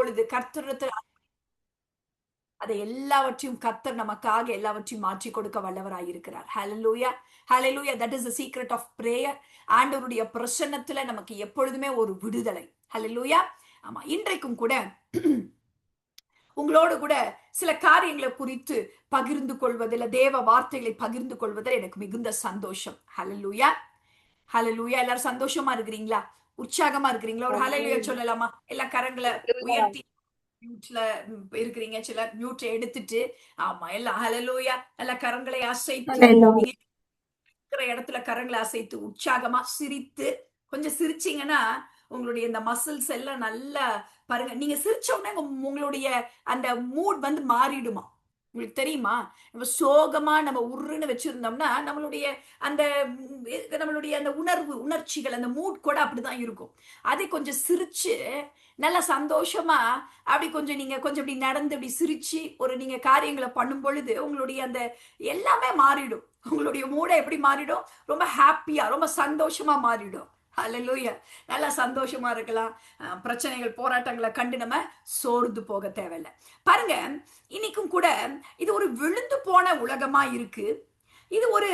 பொழுது கர்த்தரிடத்தில் அதை எல்லாவற்றையும் கர்த்தர் நமக்காக எல்லாவற்றையும் மாற்றி கொடுக்க வல்லவராய் இருக்கிறார். ஹalleluya, ஹalleluya. that is the secret of prayer. ஆண்டவருடைய பிரசன்னத்துல நமக்கு எப்பொழுதுமே ஒரு விடுதலை. ஹalleluya. ஆமா, இன்றைக்கும் கூட உங்களோடு கூட சில காரியங்களை குறித்து பகிர்ந்து கொள்வதில், தேவ வார்த்தைகளை பகிர்ந்து கொள்வதில் எனக்கு மிகுந்த சந்தோஷம். ஹalleluya, ஹalleluya. எல்லாரும் சந்தோஷமா இருக்கிறீங்களா? உற்சாகமா இருக்கிறீங்களா? ஒரு ஹalleluya சொல்லலாமா? எல்லா கரங்களை உயர்த்தி. மியூட்ல இருக்கிறீங்க, சில மியூட் எடுத்துட்டு, ஆமா, எல்லாம் ஹalleluya. எல்லா கரங்களை அசைத்து, நீங்க இருக்கிற இடத்துல கரங்களை அசைத்து உற்சாகமா சிரித்து, கொஞ்சம் சிரிச்சீங்கன்னா உங்களுடைய இந்த மசில்ஸ் எல்லாம் நல்லா பாருங்க. நீங்க சிரிச்ச உடனே உங்களுடைய அந்த மூட் வந்து மாறிடுமா? உங்களுக்கு தெரியுமா? நம்ம சோகமா நம்ம உருன்னு வச்சிருந்தோம்னா நம்மளுடைய அந்த அந்த உணர்ச்சிகள், அந்த மூட் கூட அப்படிதான் இருக்கும். அதை கொஞ்சம் சிரிச்சு நல்லா சந்தோஷமா அப்படி கொஞ்சம் நீங்க கொஞ்சம் இப்படி நடந்து இப்படி சிரிச்சு ஒரு நீங்க காரியங்களை பண்ணும் பொழுது உங்களுடைய அந்த எல்லாமே மாறிடும். உங்களுடைய மூடை எப்படி மாறிடும்? ரொம்ப ஹாப்பியா, ரொம்ப சந்தோஷமா மாறிடும். ஹalleluya. நல்லா சந்தோஷமா இருக்கலாம். பிரச்சனைகள், போராட்டங்களை கண்டு நம்ம சோர்ந்து போக தேவையில்லை. பாருங்க, இன்னைக்கும் கூட இது ஒரு விழுந்து போன உலகமா இருக்கு. இது ஒரு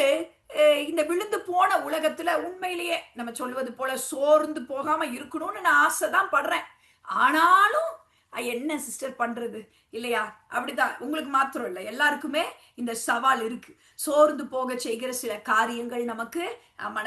இந்த விழுந்து போன உலகத்துல உண்மையிலேயே நம்ம சொல்வது போல சோர்ந்து போகாம இருக்கணும்னு நான் ஆசைதான் படுறேன். ஆனாலும் என்ன சிஸ்டர் பண்றது இல்லையா? அப்படிதான், உங்களுக்கு மாத்திரம் இல்லை, எல்லாருக்குமே இந்த சவால் இருக்கு. சோர்ந்து போக செய்கிற சில காரியங்கள் நமக்கு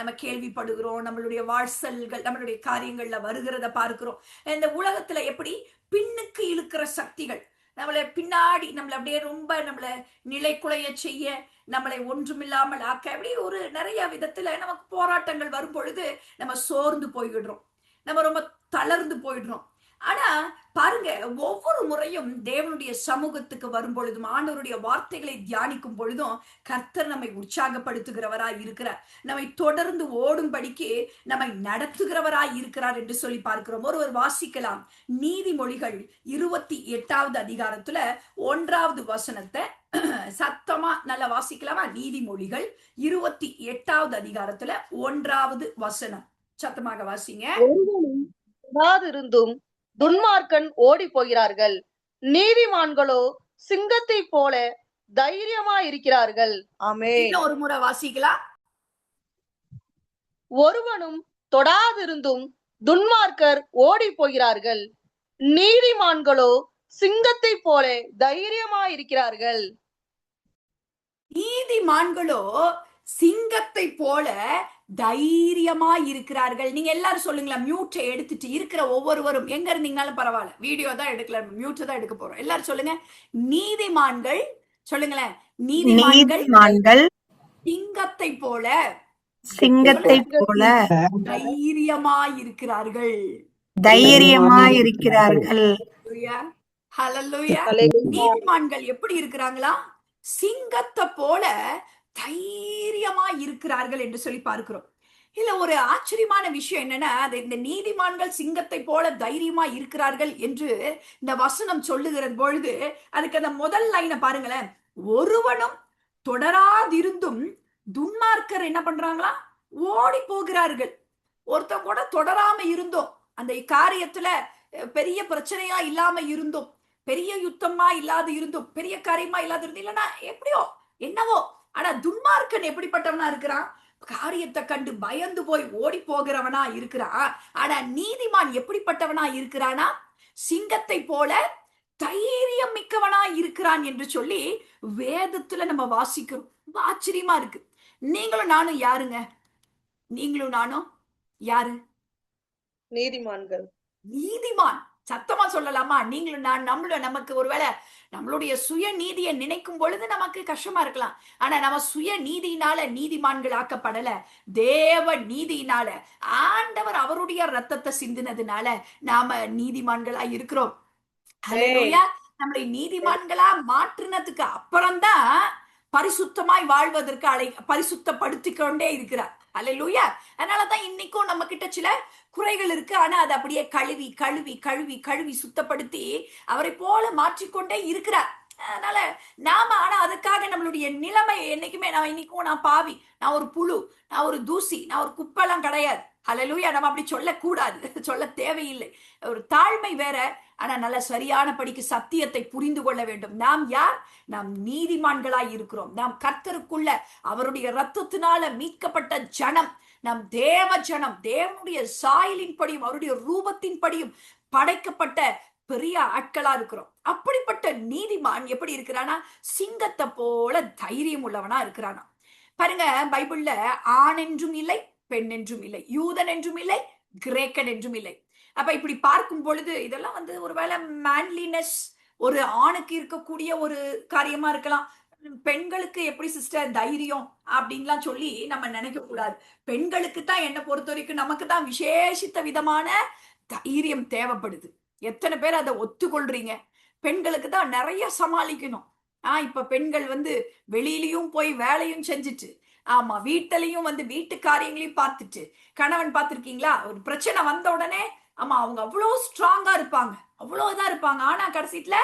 நம்ம கேள்விப்படுகிறோம். நம்மளுடைய வாட்சல்கள், நம்மளுடைய காரியங்கள்ல வருகிறத பார்க்கிறோம். இந்த உலகத்துல எப்படி பின்னுக்கு இழுக்கிற சக்திகள் நம்மளை பின்னாடி நம்மளை அப்படியே ரொம்ப நம்மளை நிலைக்குலைய செய்ய, நம்மளை ஒன்றுமில்லாமல் ஆக்க, அப்படி ஒரு நிறைய விதத்துல நமக்கு போராட்டங்கள் வரும் பொழுது நம்ம சோர்ந்து போயிடுறோம், நம்ம ரொம்ப தளர்ந்து போயிடுறோம். ஆனா பாருங்க, ஒவ்வொரு முறையும் தேவனுடைய சமூகத்துக்கு வரும் பொழுதும், ஆண்டவருடைய வார்த்தைகளை தியானிக்கும் பொழுதும் கர்த்தர் நம்மை உற்சாகப்படுத்துகிறவராய் இருக்கிறார். நம்மை தொடர்ந்து ஓடும்படிக்கு நம்மை நடத்துகிறவராய் இருக்கிறார் என்று சொல்லி பார்க்கிறோம். ஒருவர் வாசிக்கலாம், நீதிமொழிகள் 28வது அதிகாரத்துல 1வது வசனத்தை சத்தமா நல்லா வாசிக்கலாமா? நீதிமொழிகள் 28வது அதிகாரத்துல 1வது வசனம் சத்தமாக வாசிங்க. இருந்தும் துன்மார்க்கன் ஓடி போகிறார்கள், நீதிமான்களோ சிங்கத்தை போல தைரியமா இருக்கிறார்கள். ஆமென். ஒரு முறை வாசிக்கலாம். ஒருவனும் தொடாதிருந்தும் துன்மார்க்கர் ஓடி போகிறார்கள், நீதிமான்களோ சிங்கத்தை போல தைரியமா இருக்கிறார்கள். நீதிமான்களோ சிங்கத்தை போல தைரியமா இருக்கிறார்கள். நீங்க எல்லாரும் சொல்லுங்களா? மியூட்டை எடுத்துட்டு இருக்கிற ஒவ்வொருவரும் எங்க இருந்தீங்கனாலும் பரவாயில்ல, வீடியோ தான் எடுக்கல, மியூட் தான் எடுக்க போறோம். எல்லாரும் சொல்லுங்க, நீதிமான்கள் சொல்லுங்களேன். நீதிமான்கள் சிங்கத்தை போல தைரியமா இருக்கிறார்கள். ஹல்லேலூயா. நீதிமான்கள் எப்படி இருக்கிறாங்களா? சிங்கத்தை போல தைரியமா இருக்கிறார்கள் என்று சொல்லி பார்க்கிறோம். இல்ல, ஒரு ஆச்சரியமான விஷயம் என்னன்னா, இந்த நீதிமான்கள் சிங்கத்தை போல தைரியமா இருக்கிறார்கள் என்று இந்த வசனம் சொல்லுகிறது பொழுது அதுக்கு அந்த முதல் லைனை பாருங்களேன். ஒருவனும் தொடராதிருந்தும் துன்மார்க்கர் என்ன பண்றாங்களா? ஓடி போகிறார்கள். ஒருத்தன் கூட தொடராம இருந்தோம், அந்த காரியத்துல பெரிய பிரச்சனையா இல்லாம இருந்தோம், பெரிய யுத்தமா இல்லாத இருந்தோம், பெரிய காரியமா இல்லாத இருந்தோம், இல்லைன்னா எப்படியோ என்னவோ. ஆனா துன்மார்க்கன் எப்படிப்பட்டவனா இருக்கிறான்? காரியத்தை கண்டு பயந்து போய் ஓடி போகிறவனா இருக்கிறான். ஆனா நீதிமான் எப்படிப்பட்டவனா இருக்கிறானா? சிங்கத்தை போல தைரியம் மிக்கவனா இருக்கிறான் என்று சொல்லி வேதத்துல நம்ம வாசிக்கிறோம். ஆச்சரியமா இருக்கு. நீங்களும் நானும் யாருங்க? நீங்களும் நானும் யாரு? நீதிமான்கள். நீதிமான். சத்தமா சொல்லலாமா? நீங்களும் நான் நமக்கு ஒருவேளை நம்மளுடைய சுய நீதியை நினைக்கும் பொழுது நமக்கு கஷ்டமா இருக்கலாம். ஆனா நம்ம சுய நீதியினால நீதிமான்கள் ஆக்கப்படல. தேவ நீதியினால, ஆண்டவர் அவருடைய ரத்தத்தை சிந்தினதுனால நாம நீதிமான்களா இருக்கிறோம். நம்மளை நீதிமான்களா மாற்றினதுக்கு அப்புறம்தான் பரிசுத்தமாய் வாழ்வதற்கு பரிசுத்தப்படுத்திக் கொண்டே இருக்கிறார். அல்லேலூயா. அதனாலதான் இன்னைக்கும் நம்ம கிட்ட சில குறைகள் இருக்கு. ஆனா அதை அப்படியே கழுவி கழுவி கழுவி கழுவி சுத்தப்படுத்தி அவரை போல மாற்றிக்கொண்டே இருக்கிறார். அதனால நாம, ஆனா அதுக்காக நம்மளுடைய நிலைமை என்னைக்குமே, நான் இன்னைக்கும் நான் பாவி, நான் ஒரு புழு, நான் ஒரு தூசி, நான் ஒரு குப்பெல்லாம் கிடையாது. ஹalleluya. நம்ம அப்படி சொல்லக்கூடாது, சொல்ல தேவையில்லை. ஒரு தாழ்மை வேற, ஆனா நல்ல சரியான படிக்கு சத்தியத்தை புரிந்து கொள்ள வேண்டும். நாம் யார்? நாம் நீதிமான்களாய் இருக்கிறோம். நாம் கர்த்தருக்குள்ள அவருடைய இரத்தத்தினால மீட்கப்பட்ட ஜனம். நாம் தேவ ஜனம், தேவனுடைய சாயலின் படியும் அவருடைய ரூபத்தின் படியும் படைக்கப்பட்ட பெரிய ஆட்களா இருக்கிறோம். அப்படிப்பட்ட நீதிமான் எப்படி இருக்கிறானா? சிங்கத்தை போல தைரியம் உள்ளவனா இருக்கிறானா. பாருங்க, பைபிள்ல ஆண் என்றும் இல்லை, பெண் என்றும் இல்லை, யூதன் என்றும் இல்லை, கிரேக்கன் என்றும் இல்லை. அப்ப இப்படி பார்க்கும் பொழுது இதெல்லாம் ஒருவேளை மேன்லினஸ் ஒரு ஆணுக்கு இருக்கக்கூடிய ஒரு காரியமா இருக்கலாம். பெண்களுக்கு எப்படி சிஸ்டர் தைரியம் அப்படின்லாம் சொல்லி நம்ம நினைக்க கூடாது. பெண்களுக்கு தான் என்ன பொறுத்த வரைக்கும் நமக்கு தான் விசேஷித்த விதமான தைரியம் தேவைப்படுது. எத்தனை பேர் அதை ஒத்துக்கொள்றீங்க? பெண்களுக்கு தான் நிறைய சமாளிக்கணும். இப்ப பெண்கள் வெளியிலயும் போய் வேலையும் செஞ்சுட்டு, ஆமா வீட்டிலையும் வீட்டு காரியங்களையும் பார்த்துட்டு, கணவன் பார்த்திருக்கீங்களா? ஒரு பிரச்சனை வந்த உடனே ஆமா அவங்க அவ்வளவு ஸ்ட்ராங்கா இருப்பாங்க, அவ்வளவுதான் இருப்பாங்க. ஆனா கடைசியில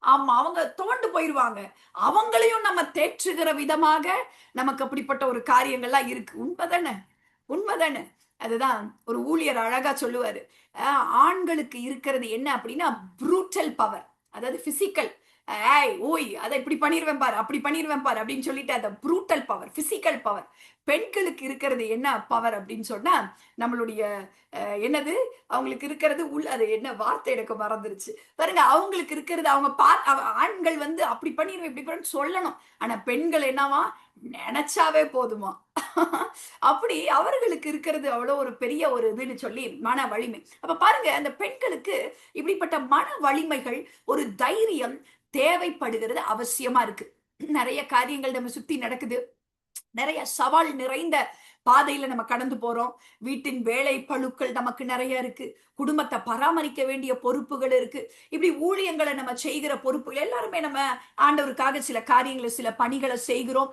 ஆமா அவங்க தோண்டு போயிருவாங்க. அவங்களையும் நம்ம தேற்றுகிற விதமாக நமக்கு அப்படிப்பட்ட ஒரு காரியங்கள்லாம் இருக்கு. உண்மைதானே? உண்மைதானே? அதுதான் ஒரு ஊழியர் அழகா சொல்லுவாரு. ஆண்களுக்கு இருக்கிறது என்ன அப்படின்னா ப்ரூட்டல் பவர், அதாவது பிசிக்கல். ஏய் ஓய் அதை இப்படி பண்ணிடுவேன் பாரு, அப்படி பண்ணிடுவேன் பாரு அப்படின்னு சொல்லிட்டு அந்த ப்ரூட்டல் பவர், பிசிக்கல் பவர். பெண்களுக்கு இருக்கிறது என்ன பவர் அப்படின்னு சொன்னா நம்மளுடைய என்னது அவங்களுக்கு இருக்கிறது அது என்ன வார்த்தை எனக்கு மறந்துருச்சு பாருங்க. அவங்களுக்கு இருக்கிறது அவங்க ஆண்கள் அப்படி பண்ணிடுவேன் இப்படி பண்ணு சொல்லணும். ஆனா பெண்கள் என்னவா நினைச்சாவே போதுமா அப்படி அவர்களுக்கு இருக்கிறது அவ்வளவு ஒரு பெரிய ஒரு இதுன்னு சொல்லி மன வலிமை. அப்ப பாருங்க, அந்த பெண்களுக்கு இப்படிப்பட்ட மன வலிமைகள், ஒரு தைரியம் தேவைப்படுகிறது, அவசியமா இருக்கு. நிறைய காரியங்கள் நம்ம சுத்தி நடக்குது, நிறைய சவால் நிறைந்த பாதையில நம்ம கடந்து போறோம். வீட்டின் வேலை பளுக்கள் நமக்கு நிறைய இருக்கு, குடும்பத்தை பராமரிக்க வேண்டிய பொறுப்புகள் இருக்கு. இப்படி ஊழியங்களை நம்ம செய்கிற பொறுப்புகள் எல்லாருமே நம்ம ஆண்டவருக்காக சில காரியங்களை சில பணிகளை செய்கிறோம்.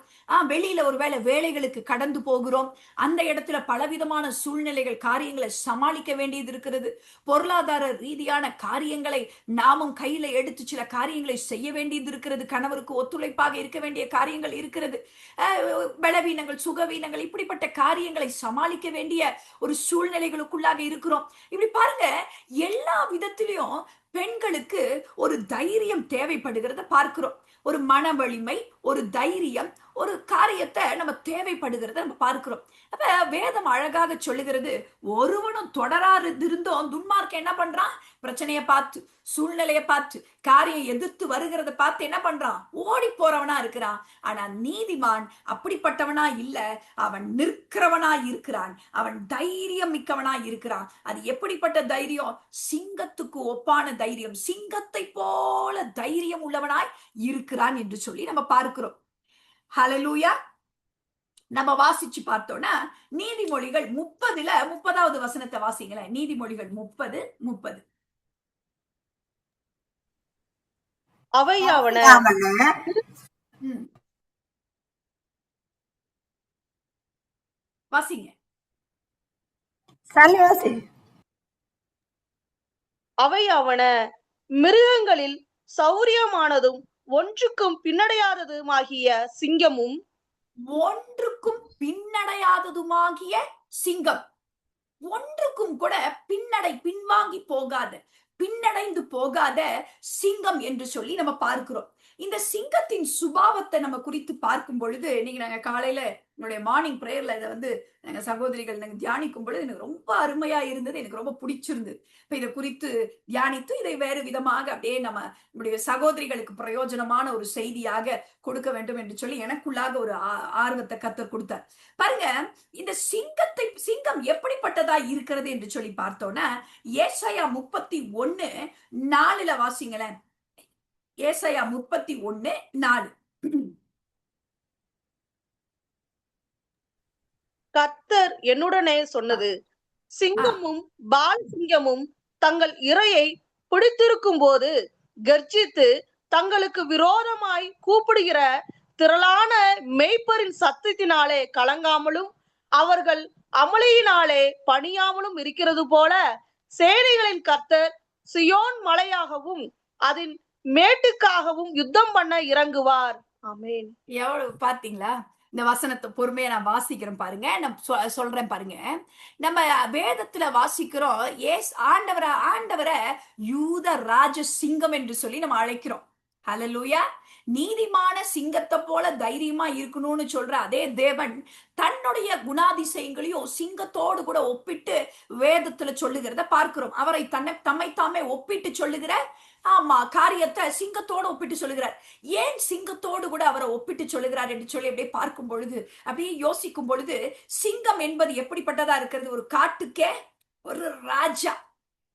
வெளியில ஒருவேளை வேலைகளுக்கு கடந்து போகிறோம். அந்த இடத்துல பலவிதமான சூழ்நிலைகள் காரியங்களை சமாளிக்க வேண்டியது இருக்கிறது. பொருளாதார ரீதியான காரியங்களை நாமும் கையில எடுத்து சில காரியங்களை செய்ய வேண்டியது இருக்கிறது. கணவருக்கு ஒத்துழைப்பாக இருக்க வேண்டிய காரியங்கள் இருக்கிறது. பலவீனங்கள், சுகவீனங்கள், இப்படிப்பட்ட காரியங்களை சமாளிக்க வேண்டிய ஒரு சூழ்நிலைகளுக்குள்ளாக இருக்கிறோம். இப்படி பாருங்க, எல்லா விதத்திலையும் பெண்களுக்கு ஒரு தைரியம் தேவைப்படுகிறத பார்க்கிறோம். ஒரு மன வலிமை, ஒரு தைரியம், ஒரு காரியத்தை நம்ம தேவைப்படுகிறத நம்ம பார்க்கிறோம். அப்ப வேதம் அழகாக சொல்லுகிறது, ஒருவனும் தொடராதிருந்தோம் துன்மார்க்கன் என்ன பண்றான்? பிரச்சனையை பார்த்து, சூழ்நிலையை பார்த்து, காரியம் எதிர்த்து வருகிறத பார்த்து என்ன பண்றான்? ஓடி போறவனா இருக்கிறான். ஆனா நீதிமான் அப்படிப்பட்டவனா இல்ல, அவன் நிற்கிறவனா இருக்கிறான், அவன் தைரியம் மிக்கவனா இருக்கிறான். அது எப்படிப்பட்ட தைரியம்? சிங்கத்துக்கு ஒப்பான தைரியம், சிங்கத்தை போல தைரியம் உள்ளவனாய் இருக்கிறான் என்று சொல்லி நம்ம பார்க்கிறோம். ஹல்லேலூயா. நம்ம வாசிச்சு பார்த்தோம்னா நீதிமொழிகள் 30வது வசனத்தை வாசிங்களேன். நீதிமொழிகள் 30:30. அவையாவன வாசிங்க. அவையாவன மிருகங்களில் சௌரியமானதும் ஒன்றுக்கும் பின்னடையாததுமாகிய சிங்கமும், ஒன்றுக்கும் பின்னடையாததுமாகிய சிங்கம். ஒன்றுக்கும் கூட பின்வாங்கி போகாத, பின்னடைந்து போகாத சிங்கம் என்று சொல்லி நம்ம பார்க்கிறோம். இந்த சிங்கத்தின் சுபாவத்தை நம்ம குறித்து பார்க்கும் பொழுது, இன்னைக்கு நாங்க காலையில என்னுடைய மார்னிங் பிரேயர்ல இதை நாங்க சகோதரிகள் நாங்க தியானிக்கும் பொழுது எனக்கு ரொம்ப அருமையா இருந்தது, எனக்கு ரொம்ப பிடிச்சிருந்தது. இப்ப இதை குறித்து தியானித்து இதை வேறு விதமாக அப்படியே நம்முடைய சகோதரிகளுக்கு பிரயோஜனமான ஒரு செய்தியாக கொடுக்க வேண்டும் என்று சொல்லி எனக்குள்ளாக ஒரு ஆர்வத்தை கர்த்தர் கொடுத்தார். பாருங்க, இந்த சிங்கம் எப்படிப்பட்டதா இருக்கிறது என்று சொல்லி பார்த்தோம்னா, ஏசாயா 31:4 வாசிங்களேன். ஏசாயா 31:4. கர்த்தர் என்னுடனே சொன்னது, சிங்கமும் பால் சிங்கமும் தங்கள் இரையை பிடித்திருக்கும் போது கர்ஜித்து தங்களுக்கு விரோதமாய் கூப்பிடுகிற திரளான மேய்ப்பரின் சத்தத்தினாலே கலங்காமலும் அவர்கள் அமளியினாலே பணியாமலும் இருக்கிறது போல சேனைகளின் கர்த்தர் சியோன் மலையாகவும் அதன் மேட்டுக்காகவும் யுத்தம் பண்ண இறங்குவார். ஆமென். எவ்வளவு பாத்தீங்களா? இந்த வசனத்தை பொறுமையா நான் வாசிக்கிறேன் பாருங்க. நான் சொல்றேன் பாருங்க. நம்ம வேதத்துல வாசிக்கிறோம், ஆண்டவரை யூத ராஜ சிங்கம் என்று சொல்லி நம்ம அழைக்கிறோம். ஹல்லேலூயா. நீதிமான சிங்கத்தை போல தைரியமா இருக்கணும்னு சொல்ற அதே தேவன் தன்னுடைய குணாதிசயங்களையும் சிங்கத்தோடு கூட ஒப்பிட்டு வேதத்துல சொல்லுகிறத பார்க்கிறோம். அவரை தம்மை தாமே ஒப்பிட்டு சொல்லுகிற காரியத்தை சிங்கத்தோடு ஒப்பிட்டு சொல்லுகிறார். ஏன் சிங்கத்தோடு கூட அவரை ஒப்பிட்டு சொல்லுகிறார் என்று சொல்லி அப்படியே பார்க்கும் பொழுது, அப்படியே யோசிக்கும் பொழுது, சிங்கம் என்பது எப்படிப்பட்டதா இருக்கிறது? ஒரு காட்டுக்கே ஒரு ராஜா,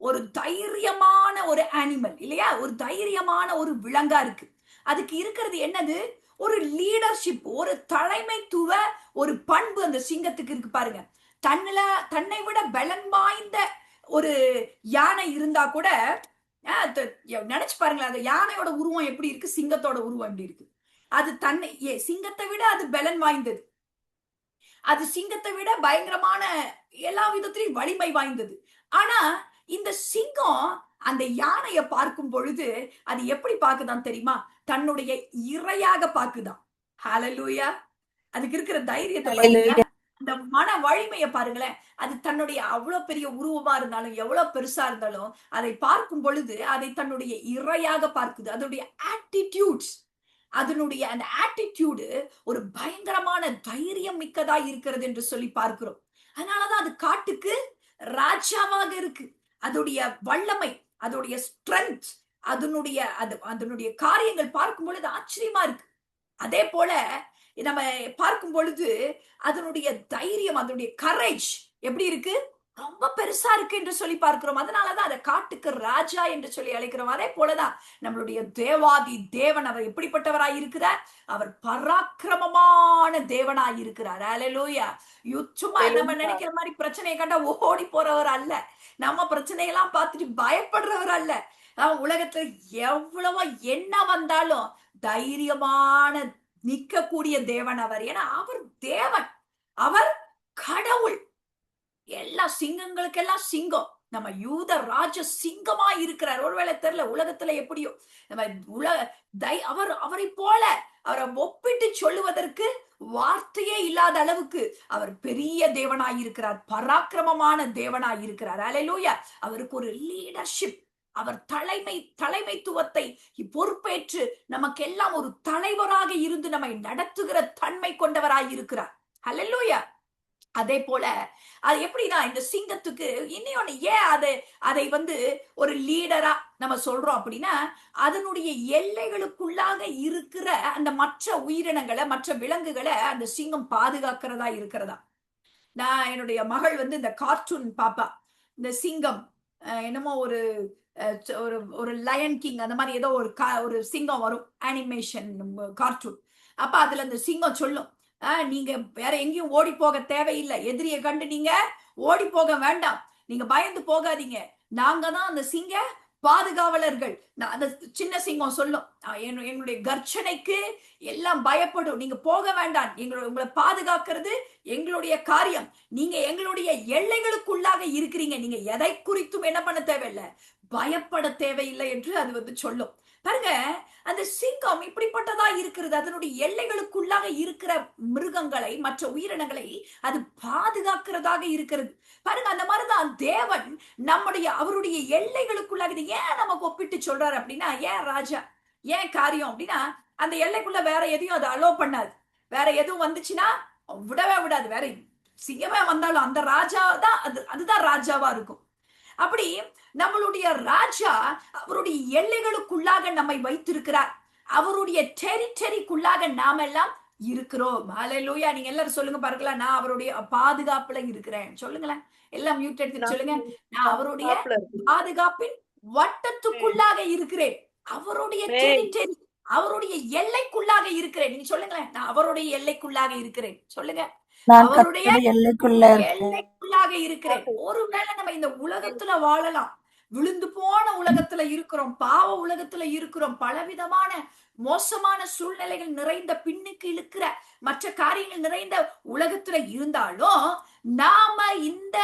ஒரு தைரியமான ஒரு அனிமல் இல்லையா? ஒரு தைரியமான ஒரு விலங்கா இருக்கு. அதுக்கு இருக்கிறது என்னது? ஒரு லீடர்ஷிப், ஒரு தலைமைத்துவ ஒரு பண்பு அந்த சிங்கத்துக்கு இருக்கு பாருங்க. தன்னை விட பலன் வாய்ந்த ஒரு யானை இருந்தா கூட நினைச்சு பாருங்களேன், அந்த யானையோட உருவம் எப்படி இருக்கு, சிங்கத்தோட உருவம் எப்படி இருக்கு. அது சிங்கத்தை விட அது பலன் வாய்ந்தது. அது சிங்கத்தை விட பயங்கரமான எல்லா விதத்திலையும் வலிமை வாய்ந்தது. ஆனா இந்த சிங்கம் அந்த யானையை பார்க்கும் பொழுது அது எப்படி பாக்குதான் தெரியுமா? தன்னுடைய இரையாக பாக்குதான். ஹல்லேலூயா. அதுக்கு இருக்கிற தைரியத்தை பாருங்க, அந்த மன வலிமையை பாருங்களேன். அது தன்னுடைய அவ்வளவு பெரிய உருவமா இருந்தாலும், எவ்வளவு பெருசா இருந்தாலும், அதை பார்க்கும் பொழுது அதை தன்னுடைய இரையாக பார்க்குது. அதனுடைய ஆட்டிடியூட்ஸ், அதனுடைய அந்த ஆட்டிடியூடு ஒரு பயங்கரமான தைரியம் மிக்கதா இருக்கிறது என்று சொல்லி பார்க்கிறோம். அதனாலதான் அது காட்டுக்கு ராஜாவாக இருக்கு. அதோடைய வல்லமை, அதோடைய ஸ்ட்ரென்த், அதனுடைய காரியங்கள் பார்க்கும் பொழுது ஆச்சரியமா இருக்கு. அதே போல நம்ம பார்க்கும் பொழுது அதனுடைய தைரியம், அதனுடைய கரேஜ் எப்படி இருக்கு? ரொம்ப பெருசா இருக்கு என்று சொல்லி பார்க்கிறோம். அதனாலதான் அதை காட்டுக்கு ராஜா என்று சொல்லி அழைக்கிறோம். அதே போலதான் நம்மளுடைய தேவாதி தேவன், அவர் எப்படிப்பட்டவராய் இருக்கிறார்? அவர் பராக்கிரமமான தேவனாய் இருக்கிறார். ஹல்லேலூயா. சும்மா நம்ம நினைக்கிற மாதிரி பிரச்சனையை கண்டா ஓடி போறவர் அல்ல. நம்ம பிரச்சனையெல்லாம் பார்த்துட்டு பயப்படுறவர் அல்ல. உலகத்துல எவ்வளவோ என்ன வந்தாலும் தைரியமான நிற்கக்கூடிய தேவன் அவர். ஏன்னா அவர் தேவன், அவர் கடவுள். எல்லா சிங்கங்களுக்கெல்லாம் சிங்கம். நம்ம யூத ராஜ சிங்கமா இருக்கிறார். ஒருவேளை தெரியல உலகத்துல எப்படியோ நம்ம அவரை போல அவரை ஒப்பிட்டு சொல்லுவதற்கு வார்த்தையே இல்லாத அளவுக்கு அவர் பெரிய தேவனாயிருக்கிறார், பராக்கிரமமான தேவனாயிருக்கிறார். ஹல்லேலூயா. அவருக்கு ஒரு லீடர்ஷிப், அவர் தலைமைத்துவத்தை பொறுப்பேற்று நமக்கெல்லாம் ஒரு தலைவராக இருந்து நம்மை நடத்துகிற தன்மை கொண்டவராய் இருக்கிறார். ஹல்லேலூயா. அதே போல அது எப்படின்னா இந்த சிங்கத்துக்கு இன்னொன்னு ஏன் அதை ஒரு லீடரா நம்ம சொல்றோம் அப்படின்னா, அதனுடைய எல்லைகளுக்குள்ளாக இருக்கிற அந்த மற்ற உயிரினங்களை, மற்ற விலங்குகளை அந்த சிங்கம் பாதுகாக்கிறதா இருக்கிறதா. நான் என்னுடைய மகள் இந்த கார்ட்டூன் பாப்பா. இந்த சிங்கம் என்னமோ ஒரு லயன் கிங் அந்த மாதிரி ஏதோ ஒரு சிங்கம் வரும், அனிமேஷன் கார்ட்டூன். அப்ப அதுல அந்த சிங்கம் சொல்லும், நீங்க வேற எங்கேயும் ஓடி போக தேவையில்லை, எதிரியை கண்டு நீங்க ஓடி போக வேண்டாம், நீங்க பயந்து போகாதீங்க, நாங்க தான் அந்த சிங்க பாதுகாவலர்கள். அந்த சின்ன சிங்கம் சொல்லும், எங்களுடைய கர்ச்சனைக்கு எல்லாம் பயப்படும், நீங்க போக வேண்டாம், உங்களை பாதுகாக்கிறது எங்களுடைய காரியம், நீங்க எங்களுடைய எல்லைகளுக்குள்ளாக இருக்கிறீங்க, நீங்க எதை குறித்தும் என்ன பண்ண தேவையில்லை, பயப்பட தேவையில்லை என்று அது சொல்லும். பாருங்க, அந்த சிங்கம் இப்படிப்பட்டதா இருக்கிறது. அதனுடைய எல்லைகளுக்குள்ளாக இருக்கிற மிருகங்களை, மற்ற உயிரினங்களை அது பாதுகாக்கிறதாக இருக்கிறது. பாருங்க, அந்த மாதிரிதான் தேவன் அவருடைய எல்லைகளுக்குள்ளாக. ஏன் நமக்கு ஒப்பிட்டு சொல்றாரு அப்படின்னா, ஏன் ராஜா, ஏன் காரியம் அப்படின்னா, அந்த எல்லைக்குள்ள வேற எதையும் அது அலோ பண்ணாது. வேற எதுவும் வந்துச்சுன்னா விடவே விடாது. வேற சிங்கமே வந்தாலும் அந்த ராஜா தான் அதுதான் ராஜாவா இருக்கும். அப்படி நம்மளுடைய ராஜா அவருடைய எல்லைகளுக்குள்ளாக நம்மை வைத்திருக்கிறார். அவருடைய டெரிட்டரிக்குள்ளாக நாம எல்லாம் இருக்கிறோம். ஹல்லேலூயா. நீங்க எல்லாரும் சொல்லுங்க பார்க்கலாம், நான் அவருடைய பாதுகாப்புல இருக்கிறேன். சொல்லுங்களேன், எல்லாம் மியூட் எடுத்து சொல்லுங்க. நான் அவருடைய பாதுகாப்பின் வட்டத்துக்குள்ளாக இருக்கிறேன். அவருடைய டெரிட்டரி, அவருடைய எல்லைக்குள்ளாக இருக்கிறேன். நீங்க சொல்லுங்களேன், நான் அவருடைய எல்லைக்குள்ளாக இருக்கிறேன். சொல்லுங்க, அவருடைய எல்லைக்குள்ளாக இருக்கிறேன். ஒருவேளை நம்ம இந்த உலகத்துல வாழலாம், விழுந்து போன உலகத்துல இருக்கிறோம், பாவ உலகத்துல இருக்கிறோம், பலவிதமான மோசமான சூழ்நிலைகள் நிறைந்த, பின்னுக்கு இழுக்கிற மற்ற காரியங்கள் நிறைந்த உலகத்துல இருந்தாலும் நாம இந்த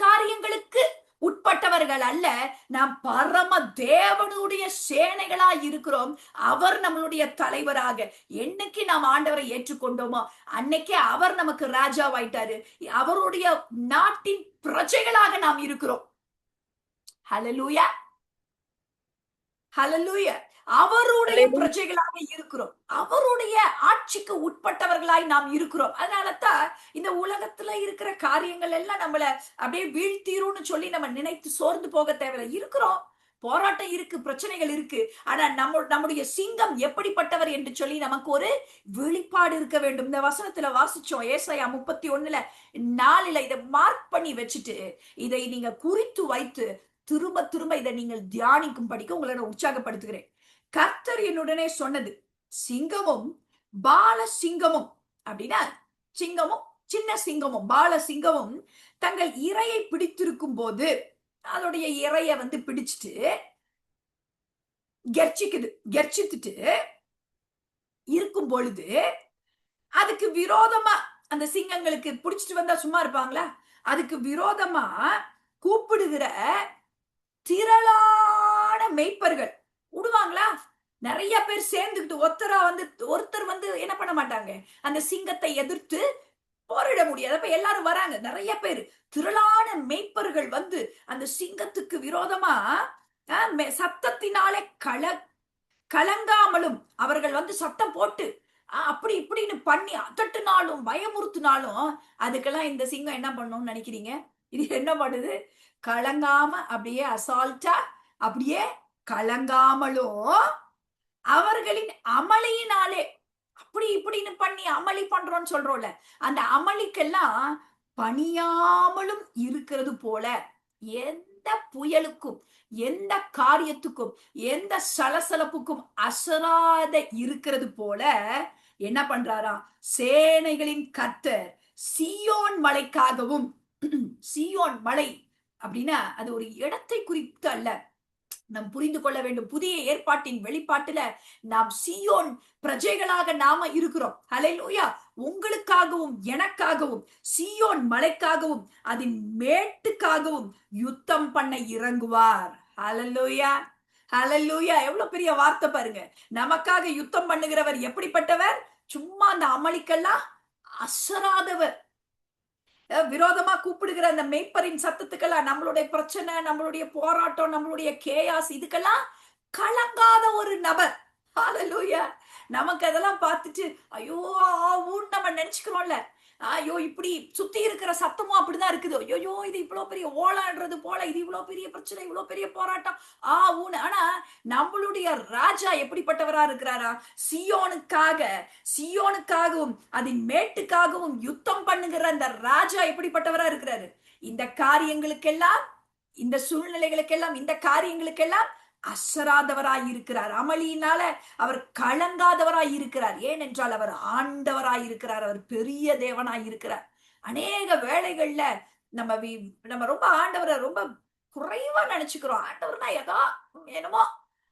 காரியங்களுக்கு உட்பட்டவர்கள் அல்ல, நாம் பரம தேவனுடைய சேனைகளா இருக்கிறோம். அவர் நம்மளுடைய தலைவராக. என்னைக்கு நாம் ஆண்டவரை ஏற்றுக்கொண்டோமோ அன்னைக்கே அவர் நமக்கு ராஜாவாயிட்டாரு. அவருடைய நாட்டின் பிரஜைகளாக நாம் இருக்கிறோம். ஹல்லேலூயா, ஹல்லேலூயா. அவருடைய பிரஜைகளாக இருக்கிறோம். அவருடைய ஆட்சிக்கு உட்பட்டவர்களாய் நாம் இருக்கிறோம். அதனாலதான் இந்த உலகத்துல இருக்கிற காரியங்கள் எல்லாம் நம்மள அப்படியே வீழ்த்தீரும்னு சொல்லி நம்ம நினைத்து சோர்ந்து போக தேவையில்லை. இருக்கிறோம், போராட்டம் இருக்கு, பிரச்சனைகள் இருக்கு. ஆனா நம்முடைய சிங்கம் எப்படிப்பட்டவர் என்று சொல்லி நமக்கு ஒரு வெளிப்பாடு இருக்க வேண்டும். இந்த வசனத்துல வாசிச்சோம், ஏசாயா 31:4. இதை மார்க் பண்ணி வச்சுட்டு இதை நீங்க குறித்து வைத்து திரும்ப திரும்ப இதை நீங்கள் தியானிக்கும் படிக்க உங்களை நான் உற்சாகப்படுத்துகிறேன். கர்த்தர் என்னுடனே சொன்னது, சிங்கமும் பால சிங்கமும், அப்படின்னா சிங்கமும் சின்ன சிங்கமும் பால சிங்கமும் தங்கள் இரையை பிடித்திருக்கும் போது, அதோடைய இரைய பிடிச்சிட்டு கெர்ச்சித்துட்டு இருக்கும் பொழுது, அதுக்கு விரோதமா அந்த சிங்கங்களுக்கு பிடிச்சிட்டு வந்தா சும்மா இருப்பாங்களா? அதுக்கு விரோதமா கூப்பிடுகிற திரளான மேய்ப்பர்கள் விடுவாங்களா? நிறைய பேர் சேர்ந்துக்கிட்டு ஒருத்தர் என்ன பண்ண மாட்டாங்க, அந்த சிங்கத்தை எதிர்த்து போரிட முடியாது. அப்ப எல்லாரும் வராங்க, நிறைய பேர் திரளான மேய்ப்பர்கள் அந்த சிங்கத்துக்கு விரோதமா சத்தத்தினாலே கலங்காமலும் அவர்கள் சத்தம் போட்டு அப்படி இப்படின்னு பண்ணி அதட்டுனாலும் பயமுறுத்தினாலும் அதுக்கெல்லாம் இந்த சிங்கம் என்ன பண்ணணும்னு நினைக்கிறீங்க? இது என்ன பண்ணுது? கலங்காம அப்படியே அசால்ட்டா, அப்படியே கலங்காமலும் அவர்களின் அமளியினாலே, அப்படி இப்படின்னு பண்ணி அமளி பண்றோம்னு சொல்றோம்ல, அந்த அமளிக்கெல்லாம் பணியாமலும் இருக்கிறது போல, எந்த புயலுக்கும் எந்த காரியத்துக்கும் எந்த சலசலப்புக்கும் அசராத இருக்கிறது போல என்ன பண்றாரா? சேனைகளின் கர்த்தர் சீயோன் மலைக்காகவும், சீயோன் மலை அப்படின்னா அது ஒரு இடத்தை குறித்து அல்ல, நாம் புரிந்து கொள்ள வேண்டும். புதிய ஏற்பாட்டின் வெளிப்பாட்டுல நாம் சீயோன் பிரஜைகளாக நாம இருக்கிறோம். ஹல்லேலூயா. உங்களுக்காகவும் எனக்காகவும் சீயோன் மலைக்காகவும் அதன் மேட்டுக்காகவும் யுத்தம் பண்ண இறங்குவார். ஹல்லேலூயா, ஹல்லேலூயா. எவ்வளவு பெரிய வார்த்தை பாருங்க. நமக்காக யுத்தம் பண்ணுகிறவர் எப்படிப்பட்டவர்? சும்மா அந்த அமளிக்கெல்லாம் அசராதவர். விரோதமா கூப்பிடுகிற அந்த மேய்ப்பரின் சத்தத்துக்கெல்லாம், நம்மளுடைய பிரச்சனை, நம்மளுடைய போராட்டம், நம்மளுடைய கேயாஸ், இதுக்கெல்லாம் கலங்காத ஒரு நபர். ஹல்லேலூயா. நமக்கு அதெல்லாம் பார்த்துட்டு ஐயோ ஊன்னு நம்ம நினைச்சுக்கிறோம்ல, ஐயோ இப்படி சுத்தி இருக்கிற சத்தமும் அப்படிதான் இருக்குது, ஐயோ இது இவ்வளவு பெரிய ஓலாடுறது போல, இது இவ்வளவு பெரிய பிரச்சனை, இவ்வளவு பெரிய போராட்டம், ஊன்னு. ஆனா நம்மளுடைய ராஜா எப்படிப்பட்டவரா இருக்கிறாரா? சியோனுக்காகவும் அதன் மேட்டுக்காகவும் யுத்தம் பண்ணுகிற அந்த ராஜா எப்படிப்பட்டவரா இருக்கிறாரு? இந்த காரியங்களுக்கெல்லாம், இந்த சூழ்நிலைகளுக்கெல்லாம், இந்த காரியங்களுக்கெல்லாம் அசராதவராய் இருக்கிறார். அமளியினால அவர் கலங்காதவராய் இருக்கிறார். ஏனென்றால் அவர் ஆண்டவராய் இருக்கிறார், அவர் பெரிய தேவனாய் இருக்கிறார். அநேக வேளைகள்ல நம்ம ரொம்ப ஆண்டவரை ரொம்ப குறைவா நினைச்சுக்கிறோம். ஆண்டவர்னா ஏதோ என்னமோ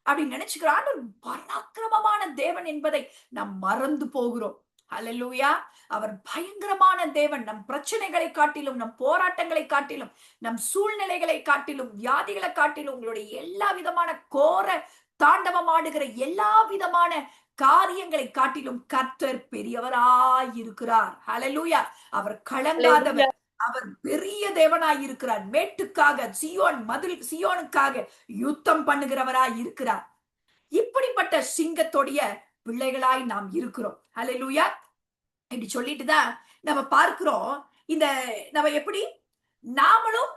அப்படின்னு நினைச்சுக்கிறோம். ஆண்டவர் பராக்கிரமமான தேவன் என்பதை நாம் மறந்து போகிறோம். ஹல்லேலூயா. அவர் பயங்கரமான தேவன். நம் பிரச்சனைகளை காட்டிலும், நம் போராட்டங்களை காட்டிலும், நம் சூழ்நிலைகளை காட்டிலும், வியாதிகளை காட்டிலும், உங்களுடைய எல்லா விதமான கோர தாண்டவம் ஆடுகிற எல்லா விதமான காரியங்களை காட்டிலும் கர்த்தர் பெரியவராய் இருக்கிறார். ஹல்லேலூயா. அவர் கலங்காதவர், அவர் பெரிய தேவனாய் இருக்கிறார். மேட்டுக்காக சியோனுக்காக யுத்தம் பண்ணுகிறவராய் இருக்கிறார். இப்படிப்பட்ட சிங்கத்தோடைய பிள்ளைகளாய் நாம் இருக்கிறோம். ஹல்லேலூயா. இப்படி சொல்லிட்டுதான் நம்ம பார்க்கிறோம், நம்ம எப்படி நாமளும்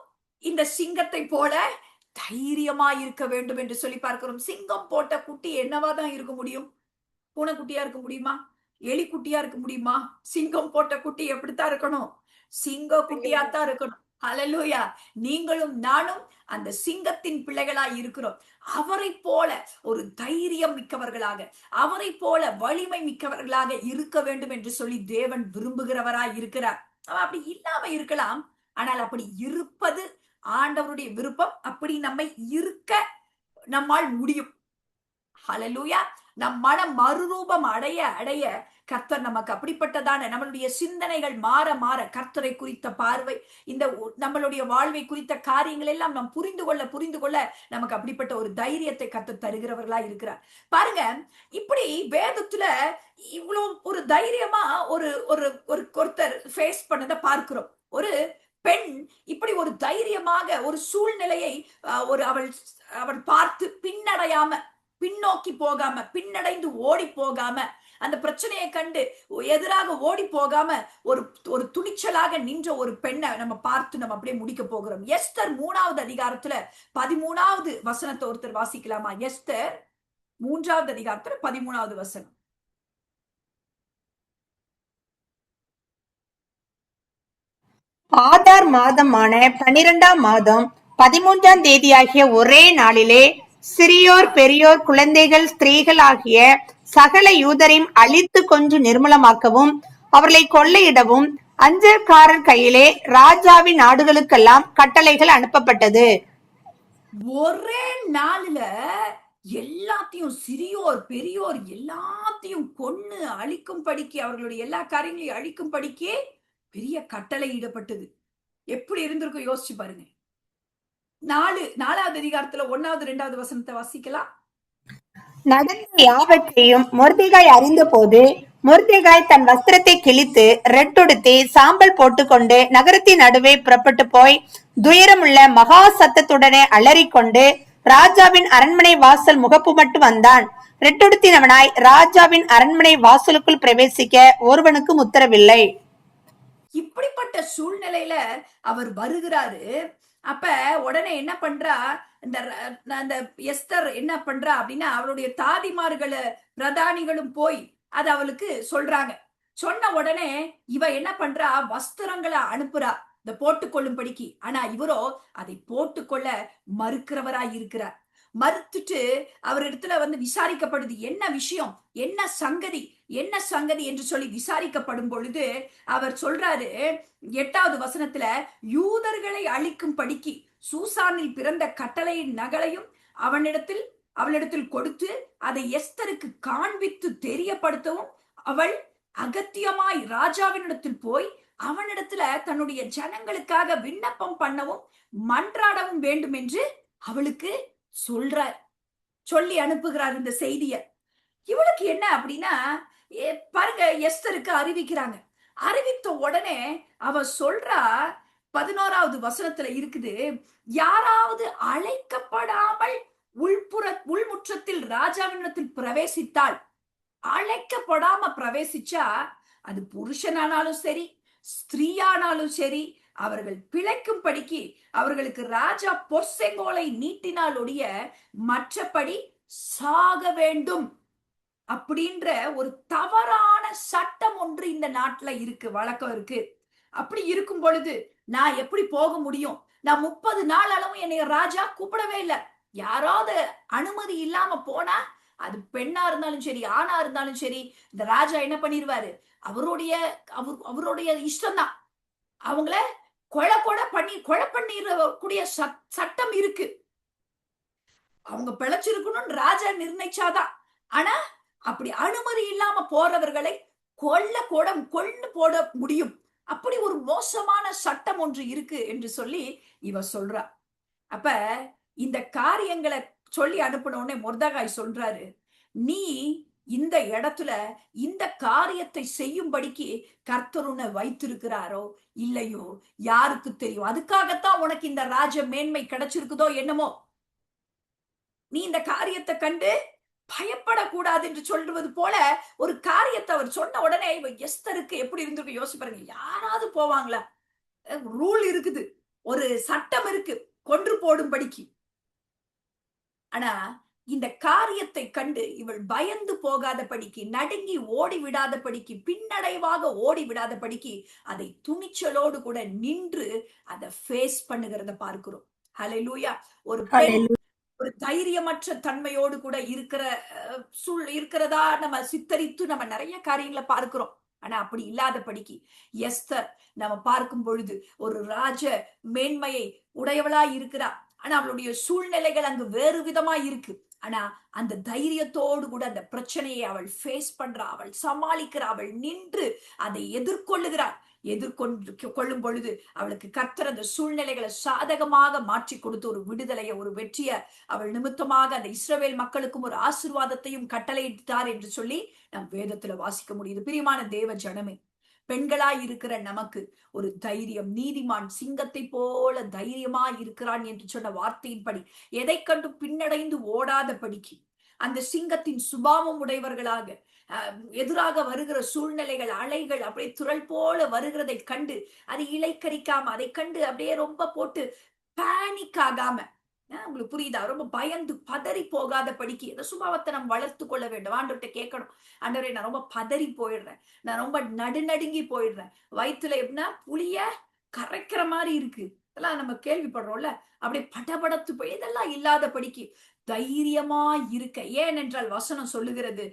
இந்த சிங்கத்தை போல தைரியமா இருக்க வேண்டும் என்று சொல்லி பார்க்கிறோம். சிங்கம் போட்ட குட்டி என்னவாதான் இருக்க முடியும்? பூனைக்குட்டியா இருக்க முடியுமா? எலிக்குட்டியா இருக்க முடியுமா? சிங்கம் போட்ட குட்டி எப்படித்தான் இருக்கணும்? சிங்க குட்டியாத்தான் இருக்கணும். ஹல்லேலூயா. நீங்களும் நானும் அந்த சிங்கத்தின் பிள்ளைகளாய் இருக்கிறோம். அவரை போல ஒரு தைரியம் மிக்கவர்களாக, அவரை போல வலிமை மிக்கவர்களாக இருக்க வேண்டும் என்று சொல்லி தேவன் விரும்புகிறவராய் இருக்கிறார். அப்படி இல்லாம இருக்கலாம், ஆனால் அப்படி இருப்பது ஆண்டவருடைய விருப்பம். அப்படி நம்மை இருக்க நம்மால் முடியும். ஹல்லேலூயா. நம் மனம் மறுரூபம் அடைய கர்த்தர் நமக்கு அப்படிப்பட்டதான நம்மளுடைய சிந்தனைகள் மாற மாற கர்த்தரை குறித்த பார்வை, இந்த நம்மளுடைய வாழ்வை குறித்த காரியங்கள் எல்லாம் நாம் புரிந்து கொள்ள நமக்கு அப்படிப்பட்ட ஒரு தைரியத்தை கர்த்தர் தருகிறவர்களா இருக்கிறார். பாருங்க, இப்படி வேதத்துல இவ்வளவு ஒரு தைரியமா ஒரு ஒரு ஒருத்தர் ஃபேஸ் பண்ணதை பார்க்கிறோம். ஒரு பெண் இப்படி ஒரு தைரியமாக ஒரு சூழ்நிலையை அவள் பார்த்து பின்னடையாம, பின்னோக்கி போகாம, பின்னடைந்து ஓடி போகாம, அந்த பிரச்சனையை கண்டு எதிராக ஓடி போகாம ஒரு ஒரு துணிச்சலாக நின்ற ஒரு பெண்ணை நம்ம பார்த்து நம்ம அப்படியே முடிக்க போகிறோம். எஸ்தர் 3வது அதிகாரத்துல 13வது வசனத்தை ஒருத்தர் வாசிக்கலாமா? எஸ்தர் 3வது அதிகாரத்துல 13வது வசனம். ஆதார் மாதமான 12ஆம் மாதம் 13ஆம் தேதியாகிய ஒரே நாளிலே சிறியோர் பெரியோர் குழந்தைகள் ஸ்திரீகள் ஆகிய சகல யூதரையும் அழித்து கொன்று நிர்மூலமாக்கவும் அவர்களை கொள்ளையிடவும் அஞ்சல்காரர் கையிலே ராஜாவின் நாடுகளுக்கெல்லாம் கட்டளைகள் அனுப்பப்பட்டது. ஒரே நாளில எல்லாத்தையும், சிறியோர் பெரியோர் எல்லாத்தையும் கொன்னு அழிக்கும்படிக்கு, அவர்களுடைய எல்லா காரியங்களையும் அழிக்கும்படிக்கே பெரிய கட்டளை இடப்பட்டது. எப்படி இருந்திருக்கும் யோசிச்சு பாருங்க. 4வது அதிகாரத்துல 1வது 2வது வசனத்தை வாசிக்கலாம். நடந்த யாவற்றையும் மொர்தெகாய் அறிந்த போது மொர்தெகாய் தன் வஸ்திரத்தை கிழித்து ரெட்டுடுத்தி சாம்பல் போட்டுக்கொண்டு நகரத்தின் நடுவே புறப்பட்டு போய் துயரமுள்ள மகா சத்தத்துடனே அலறிக்கொண்டு ராஜாவின் அரண்மனை வாசல் முகப்பு மட்டும் வந்தான். ரெட்டுடுத்தினவனாய் ராஜாவின் அரண்மனை வாசலுக்குள் பிரவேசிக்க ஒருவனுக்கும் உத்தரவில்லை. இப்படிப்பட்ட சூழ்நிலையில அவர் வருகிறாரு. அப்ப உடனே என்ன பண்றா, இந்த எஸ்தர் என்ன பண்றா அப்படின்னா, அவளுடைய தாதிமார்கள பிரதானிகளும் போய் அது அவளுக்கு சொல்றாங்க. சொன்ன உடனே இவ என்ன பண்றா, வஸ்திரங்களை அனுப்புறா இந்த போட்டுக்கொள்ளும்படிக்கு. ஆனா இவரோ அதை போட்டுக்கொள்ள மறுக்கிறவராய் இருக்கிறார். மறுத்துட்டு அவரிடத்துல விசாரிக்கப்படுது, என்ன விஷயம், என்ன சங்கதி என்று சொல்லி விசாரிக்கப்படும் பொழுது அவர் சொல்றாரு 8வது வசனத்துல, யூதர்களை அழிக்கும் படிக்கு சூசானில் பிறந்த கட்டளையின் நகலையும் அவளிடத்தில் கொடுத்து அதை எஸ்தருக்கு காண்பித்து தெரியப்படுத்தவும் அவள் அகத்தியமாய் ராஜாவினிடத்தில் போய் அவனிடத்துல தன்னுடைய ஜனங்களுக்காக விண்ணப்பம் பண்ணவும் மன்றாடவும் வேண்டும் என்று அவளுக்கு சொல்லி அனுப்புகிறார் இந்த செய்திய. இவளுக்கு என்ன அப்படின்னா, பாருங்க, எஸ்தருக்கு அறிவிக்கிறாங்க. அறிவித்த உடனே அவ சொல்றா, 11வது வசனத்துல இருக்குது, யாராவது அழைக்கப்படாமல் உள்முற்றத்தில் ராஜாவினிடத்தில் பிரவேசித்தால், அழைக்கப்படாம பிரவேசிச்சா அது புருஷனானாலும் சரி ஸ்திரீயானாலும் சரி அவர்கள் பிழைக்கும்படிக்கு அவர்களுக்கு ராஜா பொற்செங்கோலை நீட்டினாலுடைய மற்றபடி சாக வேண்டும் அப்படின்ற ஒரு தவறான சட்டம் ஒன்று இந்த நாட்டுல இருக்கு, வழக்கம் இருக்கு. அப்படி இருக்கும் பொழுது நான் எப்படி போக முடியும்? நான் 30 நாள் அளவும் என்னைய ராஜா கூப்பிடவே இல்லை. யாராவது அனுமதி இல்லாம போனா, அது பெண்ணா இருந்தாலும் சரி ஆணா இருந்தாலும் சரி, இந்த ராஜா என்ன பண்ணிருவாரு, அவருடைய இஷ்டம்தான். அவங்கள கொலை பண்ணிடக்கூடிய சட்டம் இருக்கு. அவங்க பிழைச்சிருக்கணும்னு ராஜா நிர்ணயிச்சாதான். ஆனா அப்படி அனுமதி இல்லாம போறவர்களை கொன்னு போட முடியும். அப்படி ஒரு மோசமான சட்டம் ஒன்று இருக்கு என்று சொல்லி இவ சொல்றா. அப்ப இந்த காரியங்களை சொல்லி அனுப்பினோடனே மொர்தெகாய் சொல்றாரு, நீ இந்த இடத்துல இந்த காரியத்தை செய்யும்படிக்கு கர்த்தர் உன்னை வைத்திருக்கிறாரோ இல்லையோ யாருக்கு தெரியும். அதுக்காகத்தான் உனக்கு இந்த ராஜ மேன்மை கிடைச்சிருக்குதோ என்னமோ. நீ இந்த காரியத்தை கண்டு பயப்படக்கூடாது என்று சொல்றது போல ஒரு காரியத்தை அவர் சொன்ன உடனே எஸ்தருக்கு எப்படி இருந்திருக்கு யோசிச்சு பாருங்க. யாராவது போவாங்களா? ரூல் இருக்குது, ஒரு சட்டம் இருக்கு கொன்று போடும்படிக்கு. ஆனா இந்த காரியத்தை கண்டு இவள் பயந்து போகாத படிக்கு, நடுங்கி ஓடி விடாத படிக்கு, பின்னடைவாக ஓடி விடாத படிக்கு அதை துணிச்சலோடு கூட நின்று அதை ஃபேஸ் பண்ணுகிறத பார்க்கிறோம். ஹல்லேலூயா. ஒரு பெண் ஒரு தைரியமற்ற தன்மையோடு கூட இருக்கிறதா நம்ம சித்தரித்து நம்ம நிறைய காரியங்களை பார்க்கிறோம். ஆனா அப்படி இல்லாத படிக்கு எஸ்தர் நம்ம பார்க்கும் பொழுது ஒரு ராஜ மேன்மையை உடையவளா இருக்கிறா. ஆனா அவளுடைய சூழ்நிலைகள் அங்கு வேறு விதமா இருக்கு. ஆனா அந்த தைரியத்தோடு கூட அந்த பிரச்சனையை அவள் ஃபேஸ் பண்றா, அவள் சமாளிக்கிறா, அவள் நின்று அதை எதிர்கொள்ளுகிறாள். கொள்ளும் பொழுது அவளுக்கு கர்த்தர் அந்த சூழ்நிலைகளை சாதகமாக மாற்றி கொடுத்து ஒரு விடுதலையை, ஒரு வெற்றியை அவள் நிமித்தமாக அந்த இஸ்ரவேல் மக்களுக்கும் ஒரு ஆசீர்வாதத்தையும் கட்டளையிட்டார் என்று சொல்லி நம் வேதத்துல வாசிக்க முடியுது. பிரியமான தேவ ஜனமே, பெண்களாய் இருக்கிற நமக்கு ஒரு தைரியம், நீதிமான் சிங்கத்தை போல தைரியமா இருக்கிறான் என்று சொன்ன வார்த்தையின்படி எதை கண்டு பின்னடைந்து ஓடாத படிக்கு அந்த சிங்கத்தின் சுபாவம் உடையவர்களாக எதிராக வருகிற சூழ்நிலைகள், அலைகள் அப்படியே துறள் போல வருகிறதை கண்டு அதை இலைக்கரிக்காம, அதை கண்டு அப்படியே ரொம்ப போட்டு பேனிக் ஆகாம, உங்களுக்கு புரியுதா, ரொம்ப பயந்து பதறி போகாத படிக்கு இந்த சுபாவத்தை நம்ம வளர்த்து கொள்ள வேண்டும். ஆண்டவர்கிட்ட கேட்கணும், ஆண்டவரே நான் ரொம்ப பதறி போயிடுறேன், நான் ரொம்ப நடுநடுங்கி போயிடுறேன், வயிற்றுல எப்படின்னா புளிய கரைக்கிற மாதிரி இருக்கு, இதெல்லாம் நம்ம கேள்விப்படுறோம்ல, அப்படியே படபடத்து போய் இதெல்லாம் இல்லாத படிக்கு தைரியமா இருக்க. ஏனென்றால் வசனம் சொல்லுகிறது,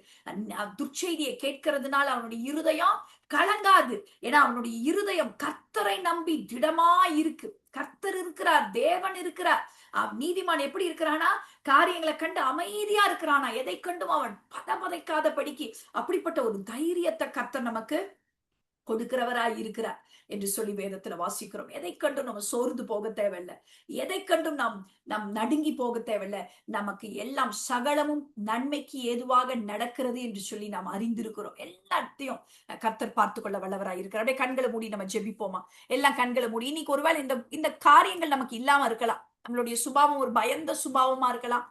துர்ச்செய்தியை கேட்கிறதுனால அவனுடைய இருதயம் கலங்காது. ஏன்னா அவனுடைய இருதயம் கர்த்தரை நம்பி திடமா இருக்கு. கர்த்தர் இருக்கிறார், தேவன் இருக்கிறார். நீதிமான் எப்படி இருக்கிறானா, காரியங்களை கண்டு அமைதியா இருக்கிறானா, எதை கண்டும் அவன் பதபதைக்காத படிக்கு அப்படிப்பட்ட ஒரு தைரியத்தை கர்த்தர் நமக்கு கொடுக்கிறவராய் இருக்கிறார் என்று சொல்லி வேதத்துல வாசிக்கிறோம். எதை கண்டும் நம்ம சோர்ந்து போக தேவையில்லை, எதை கண்டும் நாம் நடுங்கி போக தேவையில்லை. நமக்கு எல்லாம் சகலமும் நன்மைக்கு ஏதுவாக நடக்கிறது என்று சொல்லி நாம் அறிந்திருக்கிறோம். எல்லாத்தையும் கர்த்தர் பார்த்து கொள்ள வல்லவராய் இருக்கிறார். அப்படியே கண்களை மூடி நம்ம ஜெபிப்போமா? எல்லாம் கண்களை மூடி. இன்னைக்கு ஒருவேளை இந்த காரியங்கள் நமக்கு இல்லாம இருக்கலாம். நம்மளுடைய சுபாவம் ஒரு பயந்த சுபாவமா இருக்கலாம்,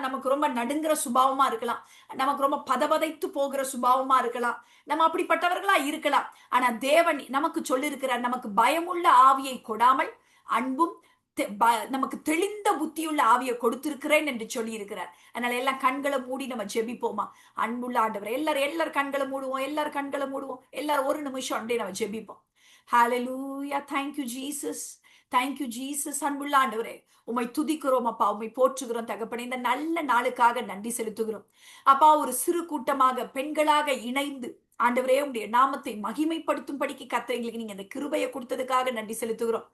நமக்கு ரொம்ப நடுங்கிற சுபாவமா இருக்கலாம், நமக்கு ரொம்ப பதபதைத்து போகிற சுபாவமா இருக்கலாம், நம்ம அப்படிப்பட்டவர்களா இருக்கலாம். ஆனா தேவன் நமக்கு சொல்லியிருக்கிறார், நமக்கு பயமுள்ள ஆவியை கொடாமல் அன்பும் நமக்கு தெளிந்த புத்தியுள்ள ஆவியை கொடுத்திருக்கிறேன் என்று சொல்லி இருக்கிறார். அதனால எல்லாம் கண்களை மூடி நம்ம ஜெபிப்போமா? அன்புள்ள ஆண்டவர், எல்லாரும் கண்களை மூடுவோம், எல்லாரும் ஒரு நிமிஷம் அப்படியே நம்ம ஜெபிப்போம். ஹalleluya, thank you Jesus, thank you Jesus. அன்புள்ள ஆண்டவரே, உம்மை துதிக்கிறோம் அப்பா, உம்மை போற்றுகிறோம் தகப்பனே. இந்த நல்ல நாளுக்காக நன்றி செலுத்துகிறோம் அப்பா. ஒரு சிறு கூட்டமாக பெண்களாக இணைந்து ஆண்டவரே உடைய நாமத்தை மகிமைப்படுத்தும்படிக்கு கர்த்தர் எங்களுக்கு நீங்க இந்த கிருபையை கொடுத்ததுக்காக நன்றி செலுத்துகிறோம்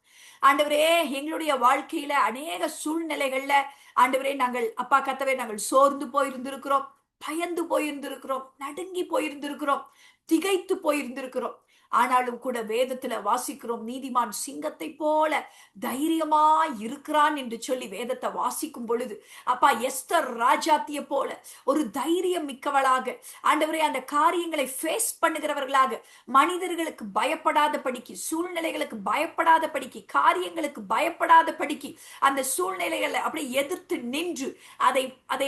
ஆண்டவரே. எங்களுடைய வாழ்க்கையில அநேக சூழ்நிலைகள்ல ஆண்டவரே நாங்கள் அப்பா கர்த்தரே நாங்கள் சோர்ந்து போயிருந்திருக்கிறோம், பயந்து போயிருந்திருக்கிறோம், நடுங்கி போயிருந்திருக்கிறோம், திகைத்து போயிருந்திருக்கிறோம். ஆனாலும் கூட வேதத்துல வாசிக்கிறோம், நீதிமான் சிங்கத்தை போல தைரியமா இருக்கிறான் என்று சொல்லி வேதத்தை வாசிக்கும் பொழுது அப்பா எஸ்தர் ராஜாத்திய போல ஒரு தைரியம் மிக்கவளாக ஆண்டவரே அந்த காரியங்களை ஃபேஸ் பண்ணுகிறவர்களாக, மனிதர்களுக்கு பயப்படாத படிக்கு, சூழ்நிலைகளுக்கு பயப்படாத படிக்கு, காரியங்களுக்கு பயப்படாத படிக்கு அந்த சூழ்நிலைகளை அப்படியே எதிர்த்து நின்று அதை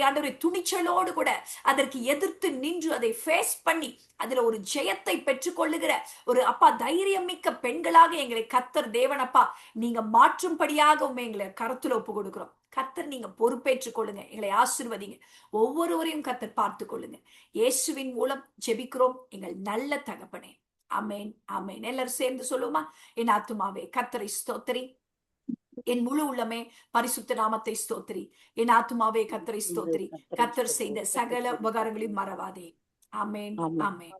ஆண்டவரே துணிச்சலோடு கூட அதற்கு எதிர்த்து நின்று அதை ஃபேஸ் பண்ணி அதுல ஒரு ஜெயத்தை பெற்றுக்கொள்ளுகிற ஒரு அப்பா தைரியம் மிக்க பெண்களாக எங்களை கர்த்தர் தேவன் அப்பா நீங்க மாற்றும்படியாக எங்களை கருத்துல ஒப்பு கொடுக்கிறோம். கர்த்தர் நீங்க பொறுப்பேற்றுக் கொள்ளுங்க, எங்களை ஆசீர்வதிங்க, ஒவ்வொருவரையும் கர்த்தர் பார்த்து கொள்ளுங்க. இயேசுவின் மூலம் ஜெபிக்கிறோம் எங்கள் நல்ல தகப்பனே, ஆமென், ஆமென். எல்லாரும் சேர்ந்து சொல்லுமா? என் ஆத்துமாவே கர்த்தரை ஸ்தோத்திரி, என் முழு உள்ளமே பரிசுத்த நாமத்தை ஸ்தோத்திரி, என் ஆத்துமாவே கர்த்தரை ஸ்தோத்திரி, கர்த்தர் செய்த சகல உபகாரங்களையும் மறவாதே. ஆமென், ஆமென்.